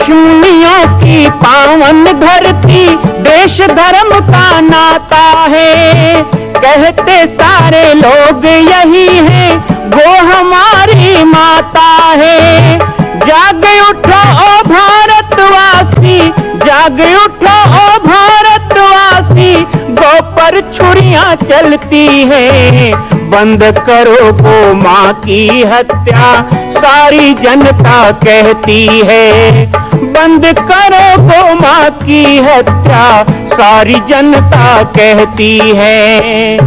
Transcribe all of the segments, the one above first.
ऋषिमुनियों की पावन धरती, देश धर्म का नाता है। कहते सारे लोग यही है, वो हमारी माता है। जाग उठो ओ भारतवासी, जाग उठो ओ भारतवासी, गौ पर छुरियां चलती है। बंद करो गौ माँ की हत्या, सारी जनता कहती है। बंद करो गौ माँ की हत्या, सारी जनता कहती है।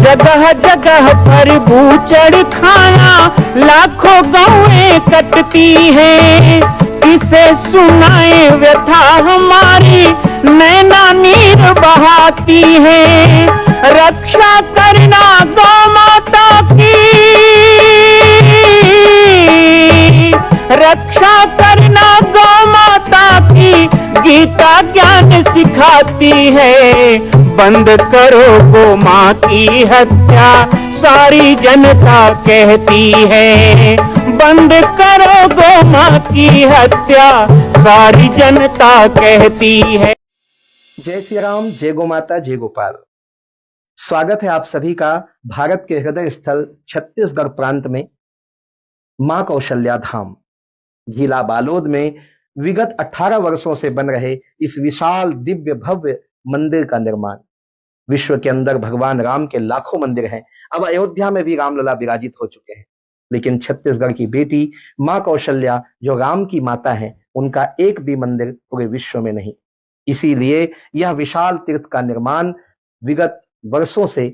जगह जगह पर बूचड़ खाना, लाखों गौएं कटती हैं। किसे सुनाए व्यथा हमारी, नैना नीर बहाती है। रक्षा करना गौ माता की, रक्षा करना गौ माता की, गीता ज्ञान सिखाती है। बंद करो गौ माँ की हत्या, सारी जनता कहती है। बंद करो गौ माँ की हत्या, सारी जनता कहती है। जय श्री राम, जय गौ माता, जय गोपाल। स्वागत है आप सभी का भारत के हृदय स्थल छत्तीसगढ़ प्रांत में मां कौशल्या धाम जिला बालोद में विगत 18 वर्षों से बन रहे इस विशाल दिव्य भव्य मंदिर का निर्माण। विश्व के अंदर भगवान राम के लाखों मंदिर हैं। अब अयोध्या में भी रामलला विराजित हो चुके हैं, लेकिन छत्तीसगढ़ की बेटी मां कौशल्या जो राम की माता है, उनका एक भी मंदिर पूरे विश्व में नहीं। इसीलिए यह विशाल तीर्थ का निर्माण विगत वर्षों से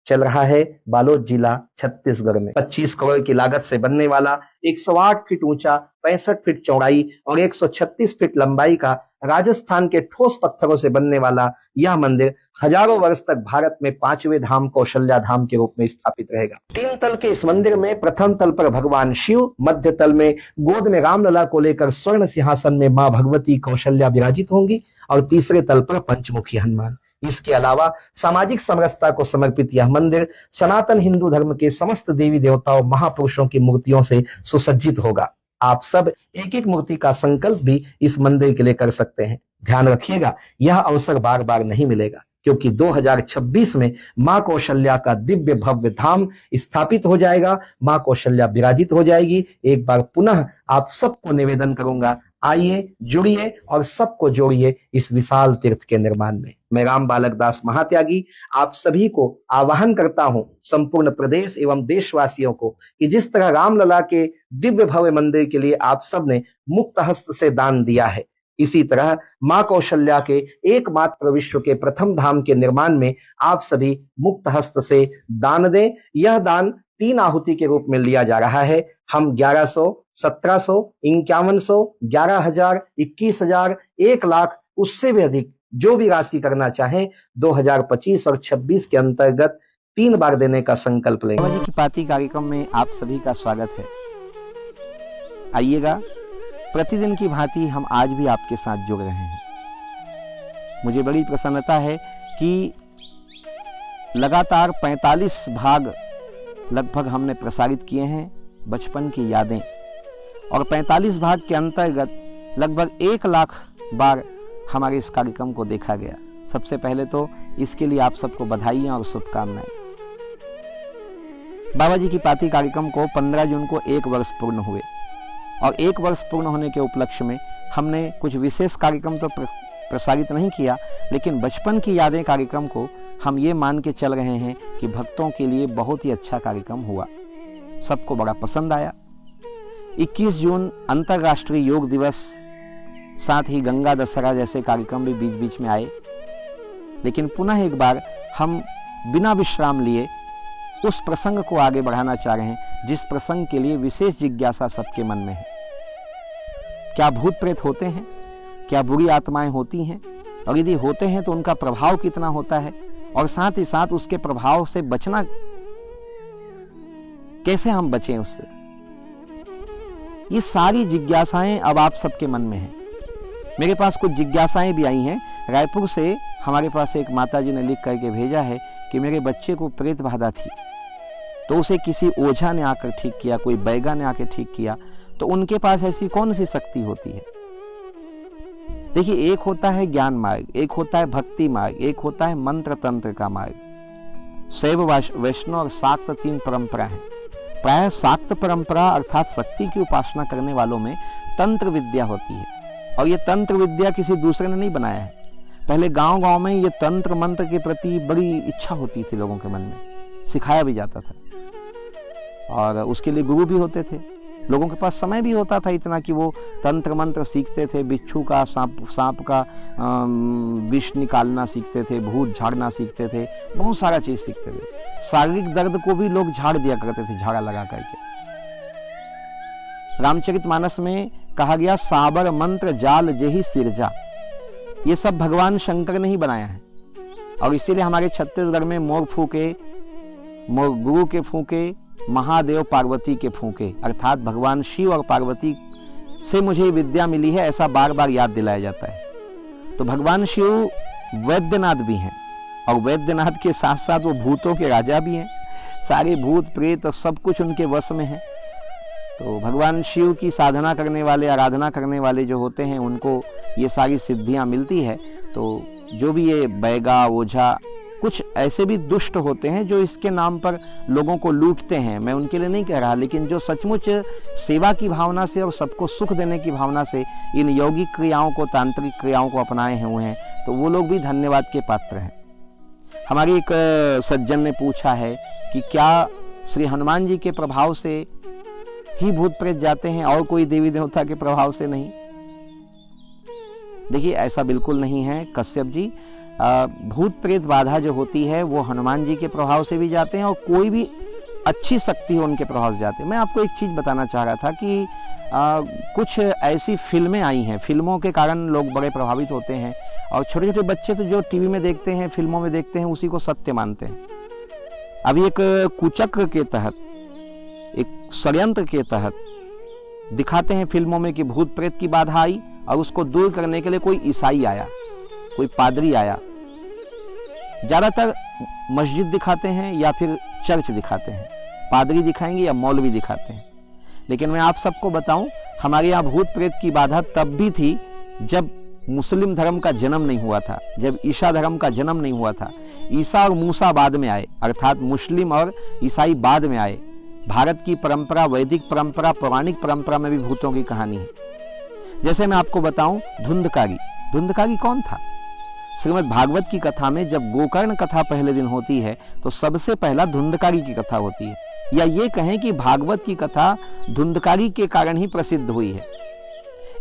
चल रहा है बालोद जिला छत्तीसगढ़ में। 25 करोड़ की लागत से बनने वाला 108 फीट ऊंचा, 65 फीट चौड़ाई और 136 फीट लंबाई का राजस्थान के ठोस पत्थरों से बनने वाला यह मंदिर हजारों वर्ष तक भारत में 5वें धाम कौशल्या धाम के रूप में स्थापित रहेगा। 3 तल के इस मंदिर में प्रथम तल पर भगवान शिव, मध्य तल में गोद में रामलला को लेकर स्वर्ण सिंहासन में मां भगवती कौशल्या विराजित होंगी और तीसरे तल पर पंचमुखी हनुमान। इसके अलावा सामाजिक समरसता को समर्पित यह मंदिर सनातन हिंदू धर्म के समस्त देवी देवताओं महापुरुषों की मूर्तियों से सुसज्जित होगा। आप सब एक एक मूर्ति का संकल्प भी इस मंदिर के लिए कर सकते हैं। ध्यान रखिएगा, यह अवसर बार बार नहीं मिलेगा, क्योंकि 2026 में मां कौशल्या का दिव्य भव्य धाम स्थापित हो जाएगा। मां कौशल्या विराजित हो जाएगी। एक बार पुनः आप सबको निवेदन करूंगा, आइए, जुड़िए और सबको जोड़िए इस विशाल तीर्थ के निर्माण में। मैं राम बालक दास महात्यागी आप सभी को आह्वान करता हूं, संपूर्ण प्रदेश एवं देशवासियों को, कि जिस तरह रामलला के दिव्य भव्य मंदिर के लिए आप सब ने मुक्त हस्त से दान दिया है, इसी तरह मां कौशल्या के एकमात्र विश्व के प्रथम धाम के निर्माण में आप सभी मुक्त हस्त से दान दें। यह दान 3 आहुति के रूप में लिया जा रहा है। हम 1100, 1700, 5100, 11,000, 21,000, 1 लाख, उससे भी अधिक जो भी राशि करना चाहें 2025 और 26 के अंतर्गत 3 बार देने का संकल्प लेंगे। बाबा जी की पाती कार्यक्रम में आप सभी का स्वागत है। आइएगा, प्रतिदिन की भांति हम आज भी आपके साथ जुड़ रहे हैं। मुझे बड़ी प्रसन्नता है कि लगातार 45 भाग लगभग हमने प्रसारित किए हैं बचपन की यादें, और 45 भाग के अंतर्गत लगभग 1 लाख बार हमारे इस कार्यक्रम को देखा गया। सबसे पहले तो इसके लिए आप सबको बधाई और शुभकामनाएं। बाबा जी की पाती कार्यक्रम को 15 जून को 1 वर्ष पूर्ण हुए, और 1 वर्ष पूर्ण होने के उपलक्ष्य में हमने कुछ विशेष कार्यक्रम तो प्रसारित नहीं किया, लेकिन बचपन की यादें कार्यक्रम को हम ये मान के चल रहे हैं कि भक्तों के लिए बहुत ही अच्छा कार्यक्रम हुआ, सबको बड़ा पसंद आया। 21 जून अंतर्राष्ट्रीय योग दिवस, साथ ही गंगा दशहरा जैसे कार्यक्रम भी बीच बीच में आए, लेकिन पुनः एक बार हम बिना विश्राम लिए उस प्रसंग को आगे बढ़ाना चाह रहे हैं जिस प्रसंग के लिए विशेष जिज्ञासा सबके मन में है। क्या भूत प्रेत होते हैं? क्या बुरी आत्माएं होती हैं? और यदि होते हैं तो उनका प्रभाव कितना होता है, और साथ ही साथ उसके प्रभाव से बचना, कैसे हम बचें उससे? ये सारी जिज्ञासाएं अब आप सबके मन में हैं। मेरे पास कुछ जिज्ञासाएं भी आई हैं। रायपुर से हमारे पास एक माता जी ने लिख करके भेजा है कि मेरे बच्चे को प्रेत बाधा थी, तो उसे किसी ओझा ने आकर ठीक किया, कोई बैगा ने आकर ठीक किया, तो उनके पास ऐसी कौन सी शक्ति होती है? देखिए, एक होता है ज्ञान मार्ग, एक होता है भक्ति मार्ग, एक होता है मंत्र तंत्र का मार्ग। शैव, वैष्णव और शाक्त 3 परंपरा है। प्रायः शाक्त परंपरा अर्थात शक्ति की उपासना करने वालों में तंत्र विद्या होती है, और ये तंत्र विद्या किसी दूसरे ने नहीं बनाया है। पहले गांव-गांव में ये तंत्र मंत्र के प्रति बड़ी इच्छा होती थी लोगों के मन में, सिखाया भी जाता था, और उसके लिए गुरु भी होते थे। लोगों के पास समय भी होता था इतना कि वो तंत्र मंत्र सीखते थे, बिच्छू का, सांप का विष निकालना सीखते थे, भूत झाड़ना सीखते थे, बहुत सारा चीज सीखते थे। शारीरिक दर्द को भी लोग झाड़ दिया करते थे, झाड़ा लगा करके। रामचरितमानस में कहा गया, साबर मंत्र जाल जेहि सिरजा, ये सब भगवान शंकर ने ही बनाया है। और इसीलिए हमारे छत्तीसगढ़ में मोर फूके, गुरु के फूके, महादेव पार्वती के फूके, अर्थात भगवान शिव और पार्वती से मुझे विद्या मिली है, ऐसा बार बार याद दिलाया जाता है। तो भगवान शिव वैद्यनाथ भी हैं, और वैद्यनाथ के साथ साथ वो भूतों के राजा भी हैं। सारे भूत प्रेत सब कुछ उनके वश में है। तो भगवान शिव की साधना करने वाले, आराधना करने वाले जो होते हैं, उनको ये सारी सिद्धियां मिलती है। तो जो भी ये बैगा, ओझा, कुछ ऐसे भी दुष्ट होते हैं जो इसके नाम पर लोगों को लूटते हैं, मैं उनके लिए नहीं कह रहा, लेकिन जो सचमुच सेवा की भावना से और सबको सुख देने की भावना से इन यौगिक क्रियाओं को, तांत्रिक क्रियाओं को अपनाए हुए हैं, तो वो लोग भी धन्यवाद के पात्र हैं। हमारी एक सज्जन ने पूछा है कि क्या श्री हनुमान जी के प्रभाव से ही भूत प्रेत जाते हैं और कोई देवी देवता के प्रभाव से नहीं? देखिए, ऐसा बिल्कुल नहीं है कश्यप जी। भूत प्रेत बाधा जो होती है वो हनुमान जी के प्रभाव से भी जाते हैं, और कोई भी अच्छी शक्ति हो उनके प्रभाव से जाते हैं। मैं आपको एक चीज बताना चाह रहा था कि कुछ ऐसी फिल्में आई हैं, फिल्मों के कारण लोग बड़े प्रभावित होते हैं, और छोटे छोटे बच्चे तो जो टीवी में देखते हैं, फिल्मों में देखते हैं, उसी को सत्य मानते हैं। अभी एक कुचक्र के तहत, एक षड्यंत्र के तहत दिखाते हैं फिल्मों में कि भूत प्रेत की बाधा आई, और उसको दूर करने के लिए कोई ईसाई आया, कोई पादरी आया। ज्यादातर मस्जिद दिखाते हैं या फिर चर्च दिखाते हैं, पादरी दिखाएंगे या मौलवी दिखाते हैं। लेकिन मैं आप सबको बताऊं, हमारे यहाँ भूत प्रेत की बाधा तब भी थी जब मुस्लिम धर्म का जन्म नहीं हुआ था, जब ईसा धर्म का जन्म नहीं हुआ था। ईसा और मूसा बाद में आए, अर्थात मुस्लिम और ईसाई बाद में आए। भारत की परंपरा, वैदिक परंपरा, पौराणिक परंपरा में भी भूतों की कहानी है। जैसे मैं आपको बताऊं, धुंधकारी। धुंधकारी कौन था? श्रीमद् भागवत की कथा में जब गोकर्ण कथा पहले दिन होती है, तो सबसे पहला धुंधकारी की कथा होती है, या ये कहें कि भागवत की कथा धुंधकारी के कारण ही प्रसिद्ध हुई है।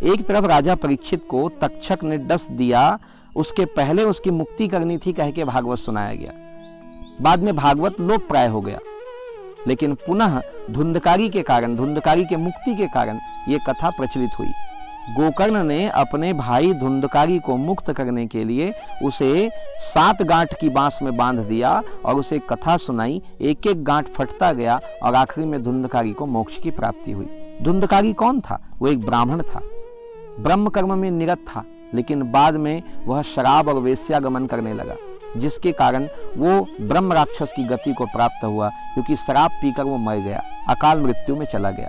एक तरफ राजा परीक्षित को तक्षक ने डस दिया, उसके पहले उसकी मुक्ति करनी थी कह के भागवत सुनाया गया। बाद में भागवत लोप प्राय हो गया, लेकिन पुनः धुंधकारी के कारण, धुंधकारी के मुक्ति के कारण ये कथा प्रचलित हुई। गोकर्ण ने अपने भाई धुंधकारी को मुक्त करने के लिए उसे 7 गांठ की बांस में बांध दिया और उसे कथा सुनाई। एक एक गांठ फटता गया और आखिरी में धुंधकारी को मोक्ष की प्राप्ति हुई। धुंधकारी कौन था? वो एक ब्राह्मण था, ब्रह्म कर्म में निरत था, लेकिन बाद में वह शराब और वेश्यागमन करने लगा, जिसके कारण वो ब्रह्म राक्षस की गति को प्राप्त हुआ, क्योंकि शराब पीकर वो मर गया, अकाल मृत्यु में चला गया।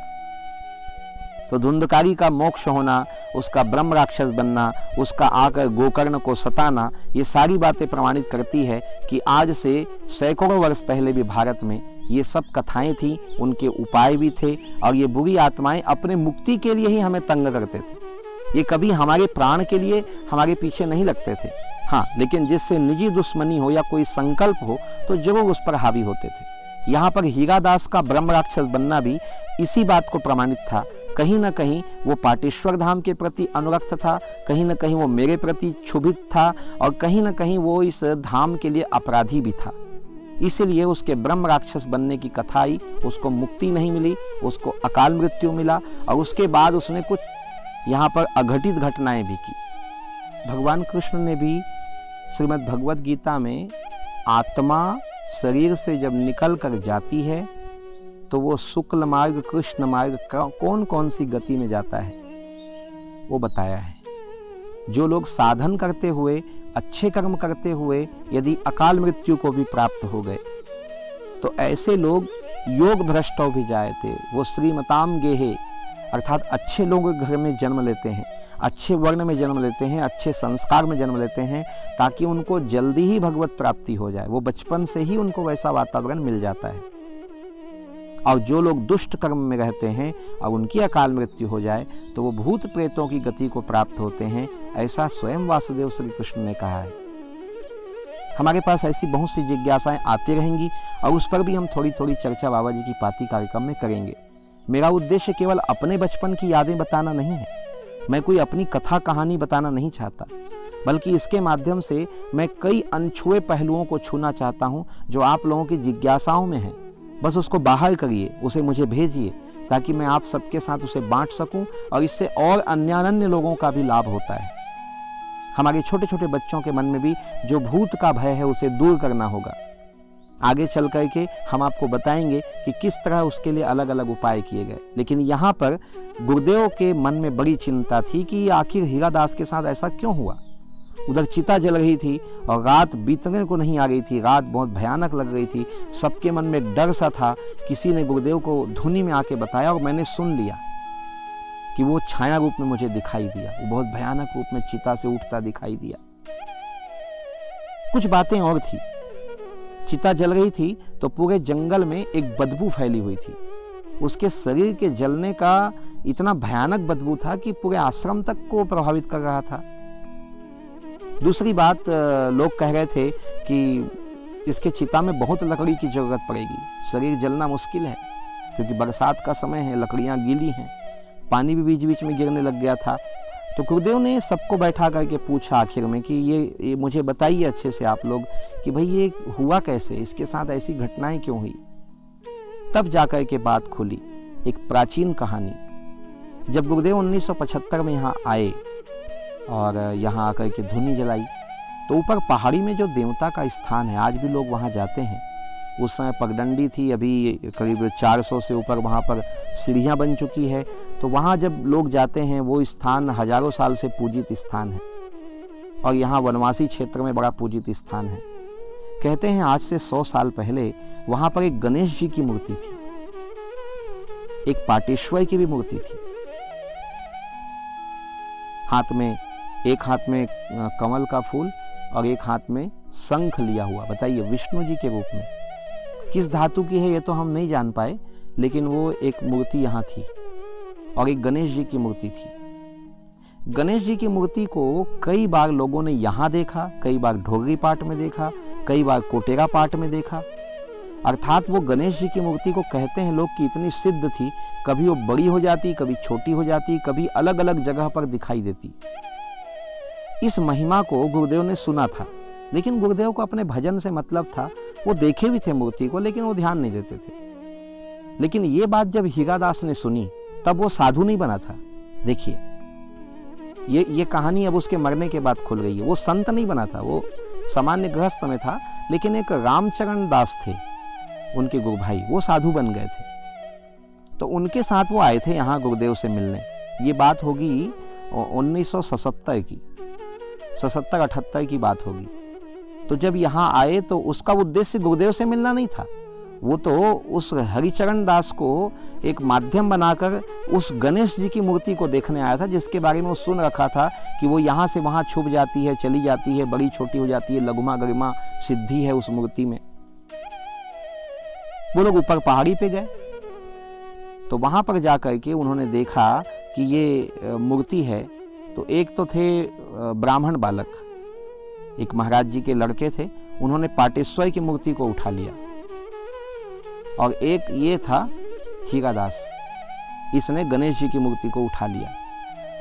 तो धुंधकारी का मोक्ष होना, उसका ब्रह्म राक्षस बनना, उसका आकर गोकर्ण को सताना, ये सारी बातें प्रमाणित करती है कि आज से सैकड़ों वर्ष पहले भी भारत में ये सब कथाएं थी, उनके उपाय भी थे, और ये बुरी आत्माएं अपने मुक्ति के लिए ही हमें तंग करते थे। ये कभी हमारे प्राण के लिए हमारे पीछे नहीं लगते थे। हाँ, लेकिन जिससे निजी दुश्मनी हो या कोई संकल्प हो तो जरूर उस पर हावी होते थे। यहाँ पर हीरादास का ब्रह्म राक्षस बनना भी इसी बात को प्रमाणित था। कहीं न कहीं वो पाटेश्वर धाम के प्रति अनुरक्त था, कहीं न कहीं वो मेरे प्रति क्षुभित था, और कहीं न कहीं वो इस धाम के लिए अपराधी भी था। इसीलिए उसके ब्रह्म राक्षस बनने की कथा आई, उसको मुक्ति नहीं मिली, उसको अकाल मृत्यु मिला, और उसके बाद उसने कुछ यहाँ पर अघटित घटनाएं भी की। भगवान कृष्ण ने भी श्रीमद् भगवत गीता में आत्मा शरीर से जब निकल कर जाती है तो वो शुक्ल मार्ग, कृष्ण मार्ग, कौन कौन सी गति में जाता है वो बताया है। जो लोग साधन करते हुए, अच्छे कर्म करते हुए यदि अकाल मृत्यु को भी प्राप्त हो गए, तो ऐसे लोग योग भ्रष्टो भी जाए थे, वो श्रीमताम गेहे, अर्थात अच्छे लोगों के घर में जन्म लेते हैं, अच्छे वर्ण में जन्म लेते हैं, अच्छे संस्कार में जन्म लेते हैं, ताकि उनको जल्दी ही भगवत प्राप्ति हो जाए। वो बचपन से ही उनको वैसा वातावरण मिल जाता है। और जो लोग दुष्ट कर्म में रहते हैं और उनकी अकाल मृत्यु हो जाए तो वो भूत प्रेतों की गति को प्राप्त होते हैं, ऐसा स्वयं वासुदेव श्री कृष्ण ने कहा है। हमारे पास ऐसी बहुत सी जिज्ञासाएं आती रहेंगी और उस पर भी हम थोड़ी थोड़ी चर्चा बाबा जी की पाती कार्यक्रम में करेंगे। मेरा उद्देश्य केवल अपने बचपन की यादें बताना नहीं है, मैं कोई अपनी कथा कहानी बताना नहीं चाहता, बल्कि इसके माध्यम से मैं कई अनछुए पहलुओं को छूना चाहता हूं जो आप लोगों की जिज्ञासाओं में है। बस उसको बाहर करिए, उसे मुझे भेजिए, ताकि मैं आप सबके साथ उसे बांट सकूं और इससे और अन्यान्य लोगों का भी लाभ होता है। हमारे छोटे छोटे बच्चों के मन में भी जो भूत का भय है उसे दूर करना होगा। आगे चल करके हम आपको बताएंगे कि किस तरह उसके लिए अलग अलग उपाय किए गए। लेकिन यहाँ पर गुरुदेव के मन में बड़ी चिंता थी कि आखिर हीरादास के साथ ऐसा क्यों हुआ। उधर चिता जल रही थी और रात बीतने को नहीं आ रही थी, रात बहुत भयानक लग रही थी, सबके मन में डर सा था। किसी ने गुरुदेव को धुनी में आके बताया और मैंने सुन लिया कि वो छाया रूप में मुझे दिखाई दिया, वो बहुत भयानक रूप में चिता से उठता दिखाई दिया। कुछ बातें और थी, चिता जल रही थी तो पूरे जंगल में एक बदबू फैली हुई थी। उसके शरीर के जलने का इतना भयानक बदबू था कि पूरे आश्रम तक को प्रभावित कर रहा था। दूसरी बात, लोग कह रहे थे कि इसके चिता में बहुत लकड़ी की जरूरत पड़ेगी, शरीर जलना मुश्किल है क्योंकि बरसात का समय है, लकड़ियां गीली हैं, पानी भी बीच बीच में गिरने लग गया था। तो गुरुदेव ने सबको बैठा करके पूछा आखिर में कि ये मुझे बताइए अच्छे से आप लोग कि भाई ये हुआ कैसे, इसके साथ ऐसी घटनाएं क्यों हुई। तब जाकर के बात खुली, एक प्राचीन कहानी। जब गुरुदेव 1975 में यहाँ आए और यहाँ आकर के धुनी जलाई तो ऊपर पहाड़ी में जो देवता का स्थान है, आज भी लोग वहाँ जाते हैं। उस समय पगडंडी थी, अभी करीब 400 से ऊपर वहाँ पर सीढ़ियाँ बन चुकी है। तो वहाँ जब लोग जाते हैं, वो स्थान हजारों साल से पूजित स्थान है और यहाँ वनवासी क्षेत्र में बड़ा पूजित स्थान है। कहते हैं आज से 100 साल पहले वहाँ पर एक गणेश जी की मूर्ति थी, एक पाटेश्वर की भी मूर्ति थी। एक हाथ में कमल का फूल और एक हाथ में शंख लिया हुआ। बताइए, विष्णु जी के रूप में। किस धातु की है ये तो हम नहीं जान पाए, लेकिन वो एक मूर्ति यहाँ थी और एक गणेश जी की मूर्ति थी। गणेश जी की मूर्ति को कई बार लोगों ने यहाँ देखा, कई बार ढोगरी पाट में देखा, कई बार कोटेरा पाट में देखा। अर्थात वो गणेश जी की मूर्ति को कहते हैं लोग कि इतनी सिद्ध थी, कभी वो बड़ी हो जाती, कभी छोटी हो जाती, कभी अलग अलग जगह पर दिखाई देती। इस महिमा को गुरुदेव ने सुना था, लेकिन गुरुदेव को अपने भजन से मतलब था। वो देखे भी थे मूर्ति को, लेकिन वो ध्यान नहीं देते थे। लेकिन ये बात जब हीरादास ने सुनी तब वो साधु नहीं बना था। देखिए, ये कहानी अब उसके मरने के बाद खुल गई है। वो संत नहीं बना था, वो सामान्य गृहस्थ में था, लेकिन एक रामचरण दास थे उनके गुरु भाई, वो साधु बन गए थे। तो उनके साथ वो आए थे यहाँ गुरुदेव से मिलने। ये बात होगी 1977 की, 77-78 की बात होगी। तो जब यहाँ आए तो उसका उद्देश्य गुरुदेव से मिलना नहीं था, वो तो उस हरिचरण दास को एक माध्यम बनाकर उस गणेश जी की मूर्ति को देखने आया था, जिसके बारे में वो सुन रखा था कि वो यहाँ से वहाँ छुप जाती है, चली जाती है, बड़ी छोटी हो जाती है, लघुमा गरिमा सिद्धि है उस मूर्ति में। वो लोग ऊपर पहाड़ी पे गए तो वहां पर जाकर के उन्होंने देखा कि ये मूर्ति है। तो एक तो थे ब्राह्मण बालक, एक महाराज जी के लड़के थे, उन्होंने पाटेश्वर की मूर्ति को उठा लिया, और एक ये था हीरादास, इसने गणेश जी की मूर्ति को उठा लिया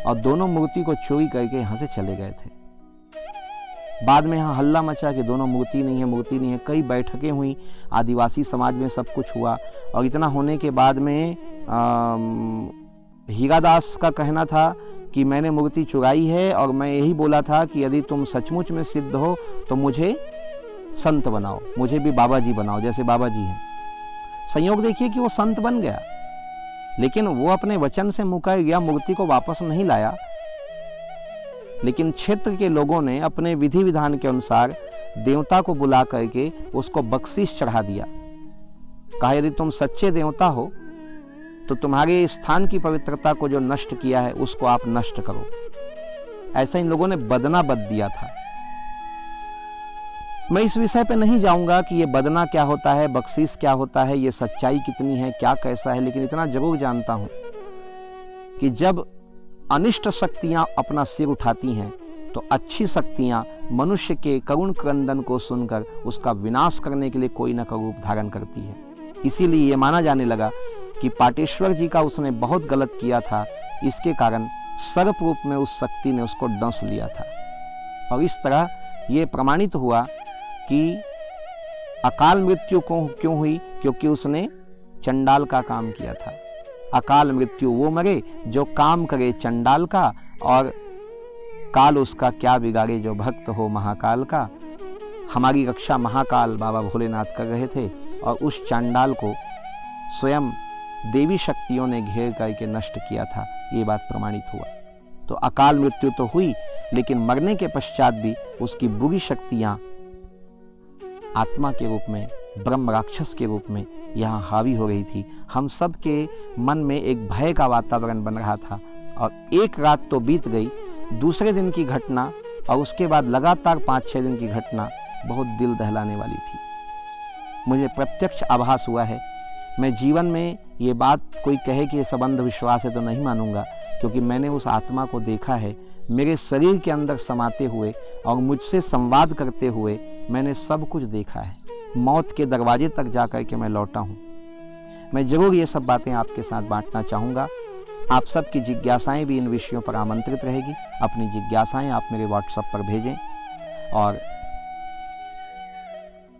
और दोनों मूर्ति को चोरी करके यहाँ से चले गए थे। बाद में यहाँ हल्ला मचा कि दोनों मूर्ति नहीं है, मूर्ति नहीं है। कई बैठकें हुई, आदिवासी समाज में सब कुछ हुआ, और इतना होने के बाद में हीरादास का कहना था कि मैंने मूर्ति चुराई है और मैं यही बोला था कि यदि तुम सचमुच में सिद्ध हो तो मुझे संत बनाओ, मुझे भी बाबा जी बनाओ जैसे बाबा जी हैं। संयोग देखिए कि वो संत बन गया, लेकिन वो अपने वचन से मुकर गया, मूर्ति को वापस नहीं लाया। लेकिन क्षेत्र के लोगों ने अपने विधि विधान के अनुसार देवता को बुला करके उसको बख्शीश चढ़ा दिया। कहा यदि तुम सच्चे देवता हो तो तुम्हारे स्थान की पवित्रता को जो नष्ट किया है उसको आप नष्ट करो। ऐसा इन लोगों ने बदना बद दिया था। मैं इस विषय पे नहीं जाऊंगा कि ये बदना क्या होता है, बख्शीश क्या होता है, ये सच्चाई कितनी है, क्या कैसा है, लेकिन इतना जरूर जानता हूं कि जब अनिष्ट शक्तियां अपना सिर उठाती हैं तो अच्छी शक्तियां मनुष्य के करुण क्रंदन को सुनकर उसका विनाश करने के लिए कोई न कोई रूप धारण करती है। इसीलिए ये माना जाने लगा कि पाटेश्वर जी का उसने बहुत गलत किया था, इसके कारण सर्प रूप में उस शक्ति ने उसको डंस लिया था। और इस तरह ये प्रमाणित हुआ कि अकाल मृत्यु को क्यों हुई, क्योंकि उसने चंडाल का काम किया था। अकाल मृत्यु वो मरे जो काम करे चंडाल का, और काल उसका क्या बिगाड़े जो भक्त हो महाकाल का। हमारी रक्षा महाकाल बाबा भोलेनाथ कर रहे थे और उस चंडाल को स्वयं देवी शक्तियों ने घेर करके नष्ट किया था। ये बात प्रमाणित हुआ। तो अकाल मृत्यु तो हुई, लेकिन मरने के पश्चात भी उसकी बुरी शक्तियां आत्मा के रूप में, ब्रह्म राक्षस के रूप में यहाँ हावी हो रही थी। हम सब के मन में एक भय का वातावरण बन रहा था। और एक रात तो बीत गई, दूसरे दिन की घटना और उसके बाद लगातार 5-6 दिन की घटना बहुत दिल दहलाने वाली थी। मुझे प्रत्यक्ष आभास हुआ है। मैं जीवन में ये बात कोई कहे कि ये सब अंधविश्वास है तो नहीं मानूंगा, क्योंकि मैंने उस आत्मा को देखा है मेरे शरीर के अंदर समाते हुए और मुझसे संवाद करते हुए। मैंने सब कुछ देखा है। मौत के दरवाजे तक जाकर के मैं लौटा हूँ। मैं जरूर ये सब बातें आपके साथ बांटना चाहूँगा। आप सबकी जिज्ञासाएं भी इन विषयों पर आमंत्रित रहेगी। अपनी जिज्ञासाएं आप मेरे व्हाट्सएप पर भेजें और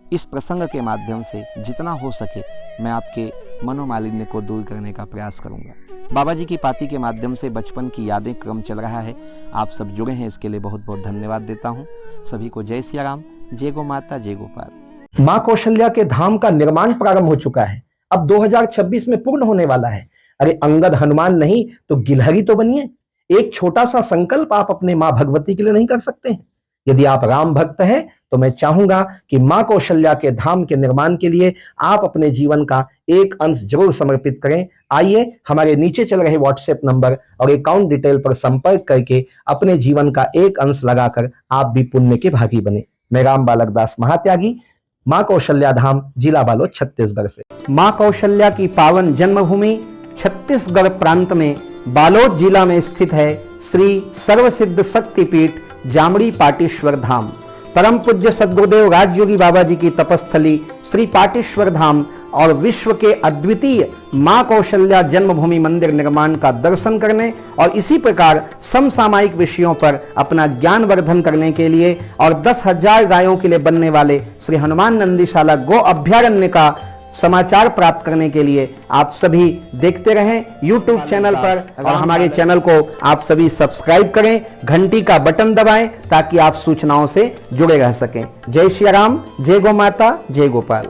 इस प्रसंग के माध्यम से जितना हो सके मैं आपके मनोमालिन्य को दूर करने का प्रयास करूंगा। बाबा जी की पाती के माध्यम से बचपन की यादें क्रम चल रहा है। आप सब जुड़े हैं, इसके लिए बहुत बहुत धन्यवाद देता हूं। सभी को जय सिया राम, जय गो माता, जय गोपाल। मां कौशल्या के धाम का निर्माण प्रारंभ हो चुका है, अब 2026 में पूर्ण होने वाला है। अरे अंगद हनुमान नहीं तो गिलहरी तो बनिए। एक छोटा सा संकल्प आप अपने मां भगवती के लिए नहीं कर सकते हैं? यदि आप राम भक्त हैं तो मैं चाहूंगा कि मां कौशल्या के धाम के निर्माण के लिए आप अपने जीवन का एक अंश जरूर समर्पित करें। आइए हमारे नीचे चल रहे व्हाट्सएप नंबर और अकाउंट डिटेल पर संपर्क करके अपने जीवन का एक अंश लगाकर आप भी पुण्य के भागी बने। मैं राम बालक दास महात्यागी, मां कौशल्या धाम, जिला बालोद, छत्तीसगढ़ से। मां कौशल्या की पावन जन्मभूमि छत्तीसगढ़ प्रांत में बालोद जिला में स्थित है श्री सर्वसिद्ध शक्तिपीठ जामड़ी पाटेश्वर धाम। परम पूज्य सद्गुरुदेव राजयोगी बाबा जी की तपस्थली श्री पाटेश्वर धाम और विश्व के अद्वितीय मां कौशल्या जन्मभूमि मंदिर निर्माण का दर्शन करने और इसी प्रकार समसामयिक विषयों पर अपना ज्ञान वर्धन करने के लिए और 10,000 गायों के लिए बनने वाले श्री हनुमान नंदीशाला गो अभ्यारण्य का समाचार प्राप्त करने के लिए आप सभी देखते रहें YouTube चैनल पर, और हमारे चैनल को आप सभी सब्सक्राइब करें, घंटी का बटन दबाएं ताकि आप सूचनाओं से जुड़े रह सकें। जय श्री राम, जय गो माता, जय गोपाल।